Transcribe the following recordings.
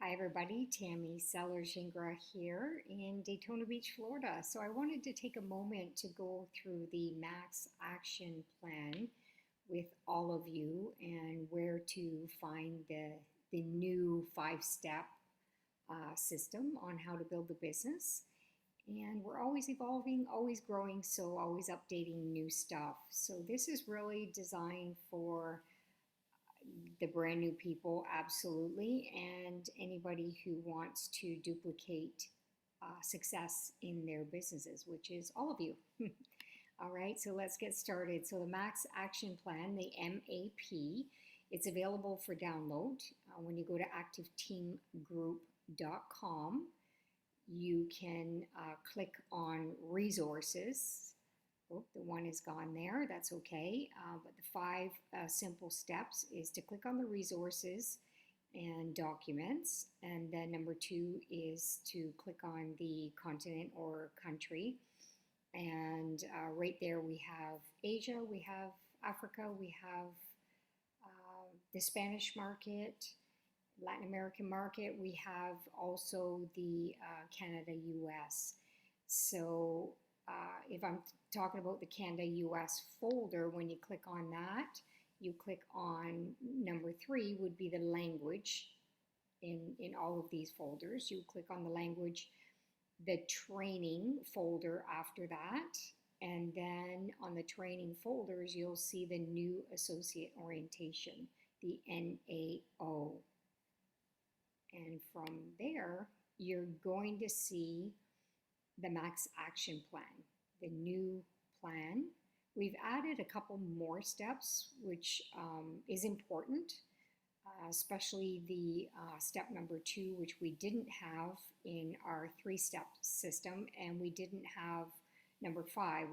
Hi everybody, Tammy Seller-Gingras here in Daytona Beach, Florida. So I wanted to take a moment to go through the Max Action Plan with all of you and where to find the new five-step system on how to build a business. And we're always evolving, always growing, so always updating new stuff. So this is really designed for the brand new people, absolutely, and anybody who wants to duplicate success in their businesses, which is all of you. All right, so let's get started. So the Max Action Plan, the MAP, it's available for download. When you go to activeteamgroup.com, you can click on resources. Oh, the one is gone there. That's okay. But the five simple steps is to click on the resources and documents. And then number two is to click on the continent or country. And right there we have Asia, we have Africa, we have the Spanish market, Latin American market. We have also the Canada, US. So if I'm talking about the Canada US folder, when you click on that, you click on number three would be the language in all of these folders. You click on the language, the training folder after that, and then on the training folders, you'll see the new associate orientation, the NAO. And from there, you're going to see the Max Action Plan, the new plan. We've added a couple more steps, which is important, especially the step number two, which we didn't have in our three-step system, and we didn't have number five,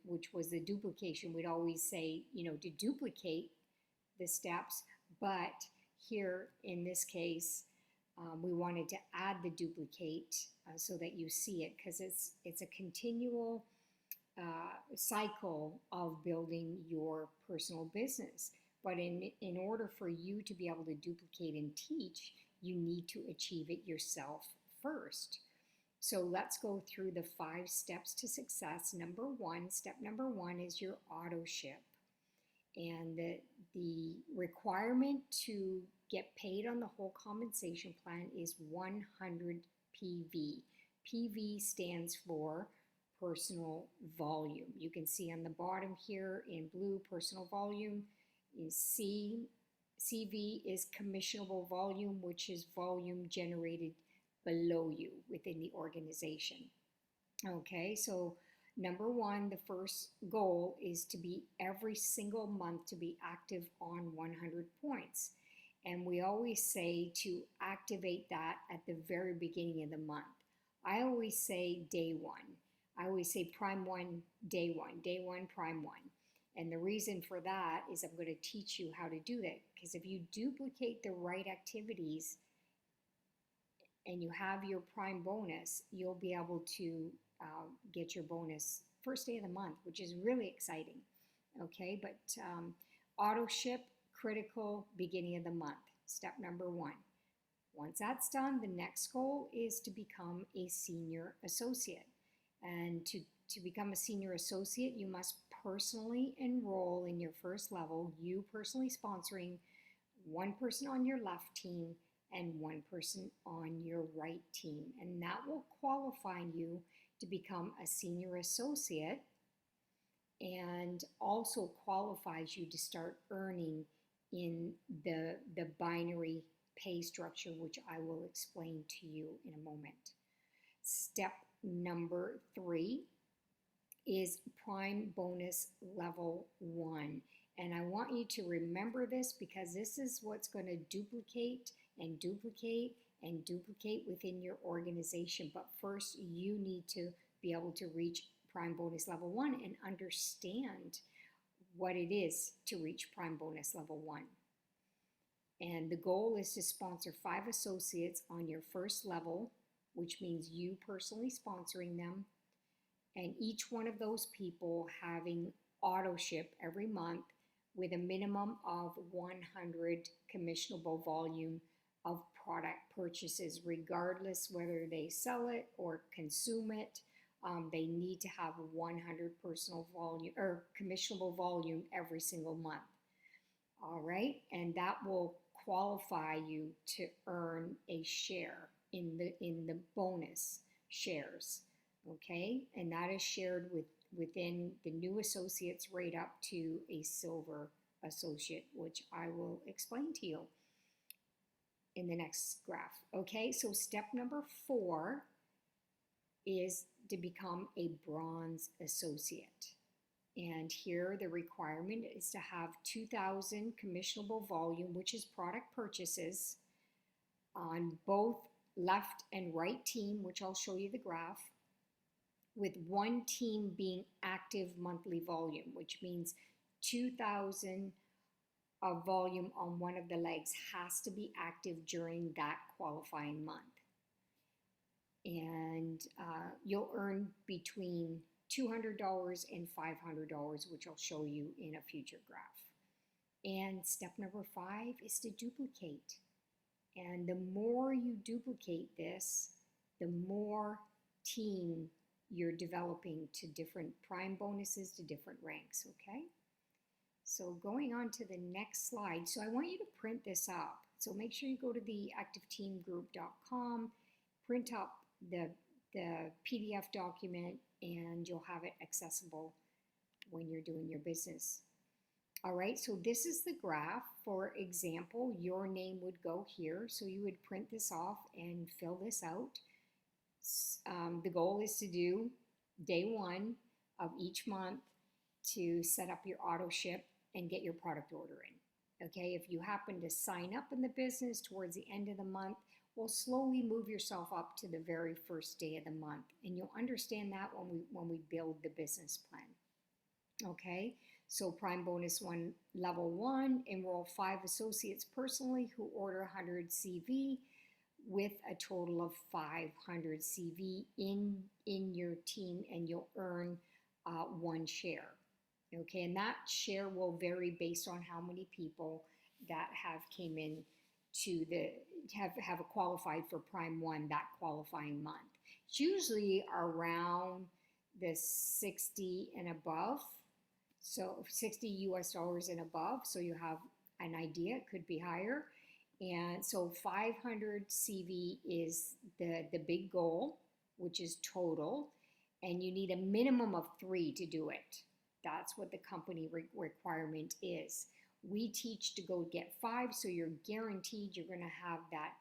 which was the duplication. We'd always say, to duplicate the steps, but here in this case, we wanted to add the duplicate so that you see it, because it's a continual cycle of building your personal business. But in order for you to be able to duplicate and teach, you need to achieve it yourself first. So let's go through the five steps to success. Step number one is your auto ship. And the requirement to get paid on the whole compensation plan is 100 PV. PV stands for personal volume. You can see on the bottom here in blue, personal volume is C. CV is commissionable volume, which is volume generated below you within the organization. Okay, so number one, the first goal is to be every single month to be active on 100 points. And we always say to activate that at the very beginning of the month. I always say day one. I always say prime one, day one, prime one. And the reason for that is I'm going to teach you how to do that. Because if you duplicate the right activities and you have your prime bonus, you'll be able to get your bonus first day of the month, which is really exciting. Okay, but auto ship, critical beginning of the month, step number one. Once that's done, the next goal is to become a senior associate. And to become a senior associate, you must personally enroll in your first level, you personally sponsoring one person on your left team and one person on your right team. And that will qualify you to become a senior associate and also qualifies you to start earning in the binary pay structure, which I will explain to you in a moment. Step number three is prime bonus level one. And I want you to remember this because this is what's going to duplicate and duplicate and duplicate within your organization. But first, you need to be able to reach prime bonus level one and understand what it is to reach prime bonus level one. And the goal is to sponsor 5 associates on your first level, which means you personally sponsoring them, and each one of those people having auto ship every month with a minimum of 100 commissionable volume of product purchases, regardless whether they sell it or consume it. They need to have 100 personal volume or commissionable volume every single month. All right, and that will qualify you to earn a share in the bonus shares. Okay, and that is shared within the new associates right up to a silver associate, which I will explain to you in the next graph. Okay, so step number 4 is to become a bronze associate. And here the requirement is to have 2,000 commissionable volume, which is product purchases, on both left and right team, which I'll show you the graph, with one team being active monthly volume, which means 2,000 of volume on one of the legs has to be active during that qualifying month. And you'll earn between $200 and $500, which I'll show you in a future graph. And step number 5 is to duplicate. And the more you duplicate this, the more team you're developing to different prime bonuses, to different ranks, okay? So going on to the next slide. So I want you to print this up. So make sure you go to the activeteamgroup.com, print up the PDF document, and you'll have it accessible when you're doing your business. All right, so this is the graph. For example, your name would go here. So you would print this off and fill this out. The goal is to do day 1 of each month to set up your auto ship and get your product order in. Okay, if you happen to sign up in the business towards the end of the month, we'll slowly move yourself up to the very first day of the month, and you'll understand that when we build the business plan. Okay, so Prime Bonus 1, Level 1, enroll 5 associates personally who order 100 CV with a total of 500 CV in your team, and you'll earn 1 share. Okay, and that share will vary based on how many people that have came in to have qualified for Prime 1 that qualifying month. It's usually around the 60 and above, so $60 US and above, so you have an idea. It could be higher. And so 500 CV is the big goal, which is total, and you need a minimum of 3 to do it. That's what the company requirement is. We teach to go get 5, so you're guaranteed you're going to have that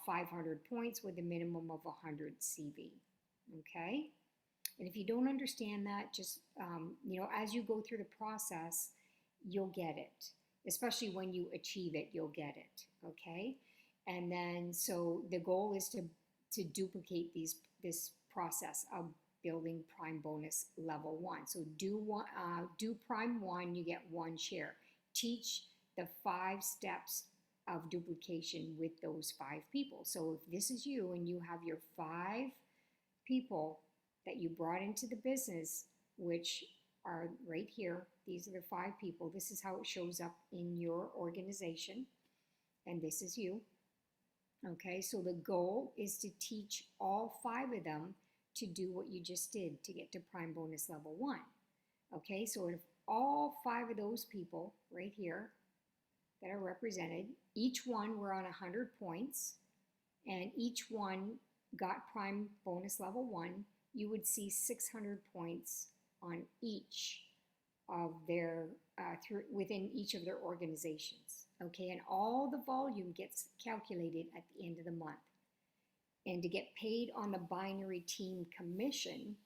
500 points with a minimum of 100 CV. Okay? And if you don't understand that, just, as you go through the process, you'll get it. Especially when you achieve it, you'll get it. Okay? And then, so the goal is to duplicate this process of building Prime Bonus Level 1. So do Prime 1, you get 1 share. Teach the 5 steps of duplication with those 5 people. So if this is you and you have your 5 people that you brought into the business, which are right here, these are the 5 people. This is how it shows up in your organization, and this is you. Okay, so the goal is to teach all 5 of them to do what you just did to get to Prime Bonus Level 1. Okay, so if all 5 of those people right here that are represented, each one were on 100 points, and each one got Prime Bonus Level 1, you would see 600 points on each of their, within each of their organizations. Okay, and all the volume gets calculated at the end of the month. And to get paid on the binary team commission,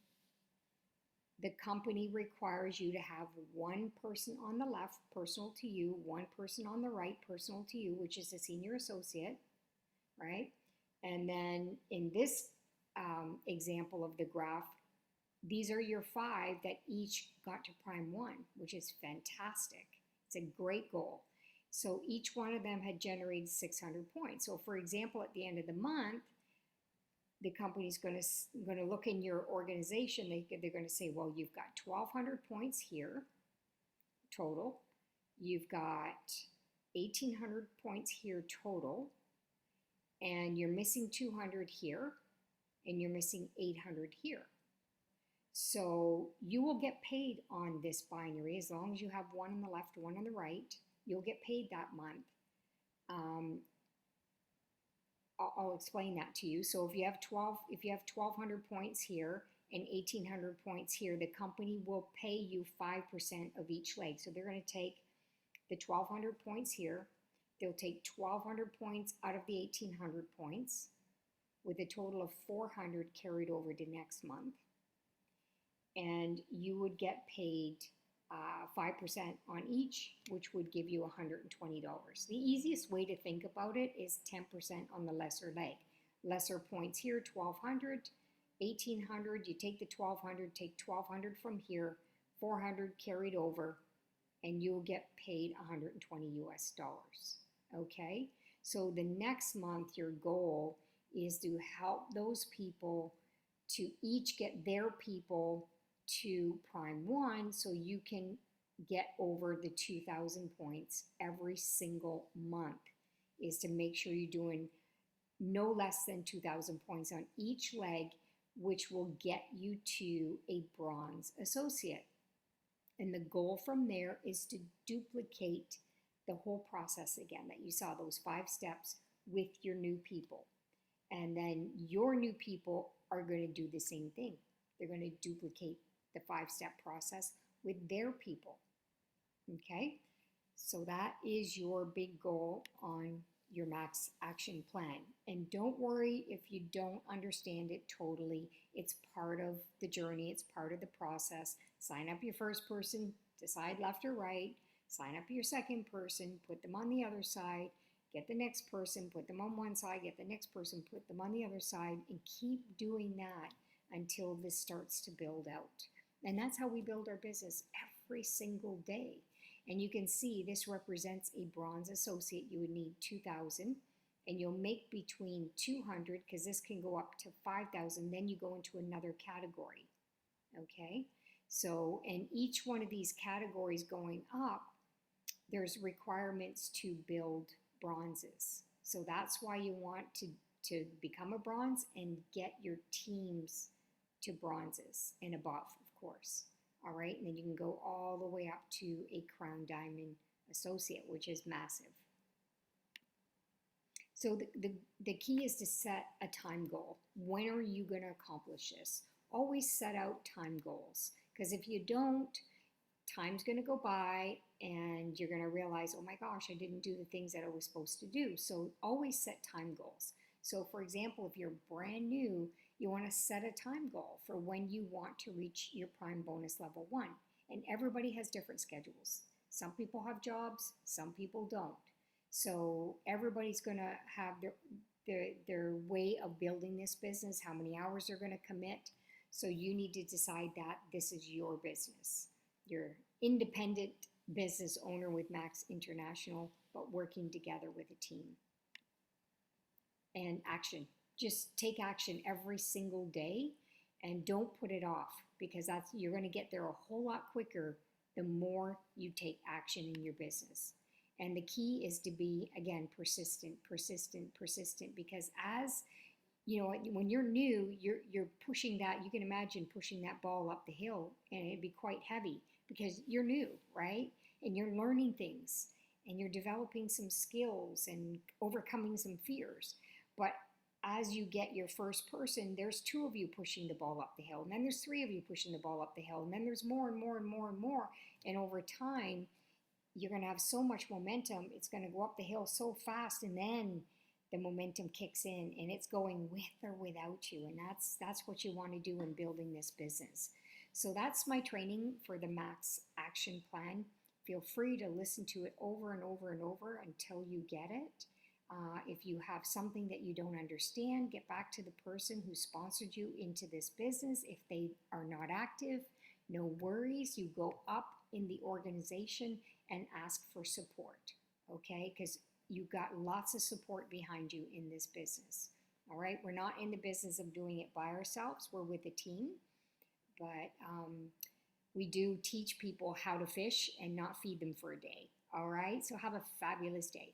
the company requires you to have 1 person on the left, personal to you, 1 person on the right, personal to you, which is a senior associate, right? And then in this example of the graph, these are your 5 that each got to Prime 1, which is fantastic. It's a great goal. So each one of them had generated 600 points. So for example, at the end of the month, the company's going to look in your organization. They're going to say, well, you've got 1,200 points here total. You've got 1,800 points here total. and you're missing 200 here, and you're missing 800 here. So you will get paid on this binary as long as you have one on the left, one on the right. You'll get paid that month. I'll explain that to you. So if you have 1,200 points here and 1,800 points here, the company will pay you 5% of each leg. So they're going to take the 1,200 points here. They'll take 1,200 points out of the 1,800 points, with a total of 400 carried over to next month. And you would get paid 5% on each, which would give you $120. The easiest way to think about it is 10% on the lesser leg. Lesser points here, 1,200, 1,800, you take the 1,200, take 1,200 from here, 400 carried over, and you'll get paid $120 US. Okay? So the next month, your goal is to help those people to each get their people to Prime 1 so you can get over the 2,000 points every single month, is to make sure you're doing no less than 2,000 points on each leg, which will get you to a bronze associate. And the goal from there is to duplicate the whole process again that you saw, those 5 steps, with your new people. And then your new people are going to do the same thing. They're going to duplicate the 5-step process with their people. Okay? So that is your big goal on your max action plan. And don't worry if you don't understand it totally. It's part of the journey. It's part of the process. Sign up your first person, decide left or right. Sign up your second person, put them on the other side. Get the next person, put them on one side. Get the next person, put them on the other side. And keep doing that until this starts to build out. And that's how we build our business every single day. And you can see this represents a bronze associate. You would need 2,000, and you'll make between 200, because this can go up to 5,000. Then you go into another category. Okay? So, and each one of these categories going up, there's requirements to build bronzes. So that's why you want to become a bronze and get your teams to bronzes and above, of course. All right, and then you can go all the way up to a crown diamond associate, which is massive. So the key is to set a time goal. When are you going to accomplish this? Always set out time goals, because if you don't, time's going to go by and you're going to realize, oh my gosh, I didn't do the things that I was supposed to do. So always set time goals. So for example, if you're brand new, you want to set a time goal for when you want to reach your Prime bonus level 1. And everybody has different schedules. Some people have jobs, some people don't. So everybody's going to have their way of building this business, how many hours they're going to commit. So you need to decide that this is your business. You're independent business owner with Max International, but working together with a team. And action. Just take action every single day and don't put it off, because you're going to get there a whole lot quicker the more you take action in your business. And the key is to be, again, persistent, because as you know, when you're new, you're pushing that. You can imagine pushing that ball up the hill, and it'd be quite heavy because you're new, right? And you're learning things, and you're developing some skills and overcoming some fears. But as you get your first person, there's 2 of you pushing the ball up the hill, and then there's 3 of you pushing the ball up the hill, and then there's more and more and more and more. And over time, you're going to have so much momentum. It's going to go up the hill so fast, and then the momentum kicks in, and it's going with or without you. And that's what you want to do in building this business. So that's my training for the Max Action Plan. Feel free to listen to it over and over and over until you get it. If you have something that you don't understand, get back to the person who sponsored you into this business. If they are not active, no worries. You go up in the organization and ask for support, okay? Because you've got lots of support behind you in this business, all right? We're not in the business of doing it by ourselves. We're with a team, but we do teach people how to fish and not feed them for a day, all right? So have a fabulous day.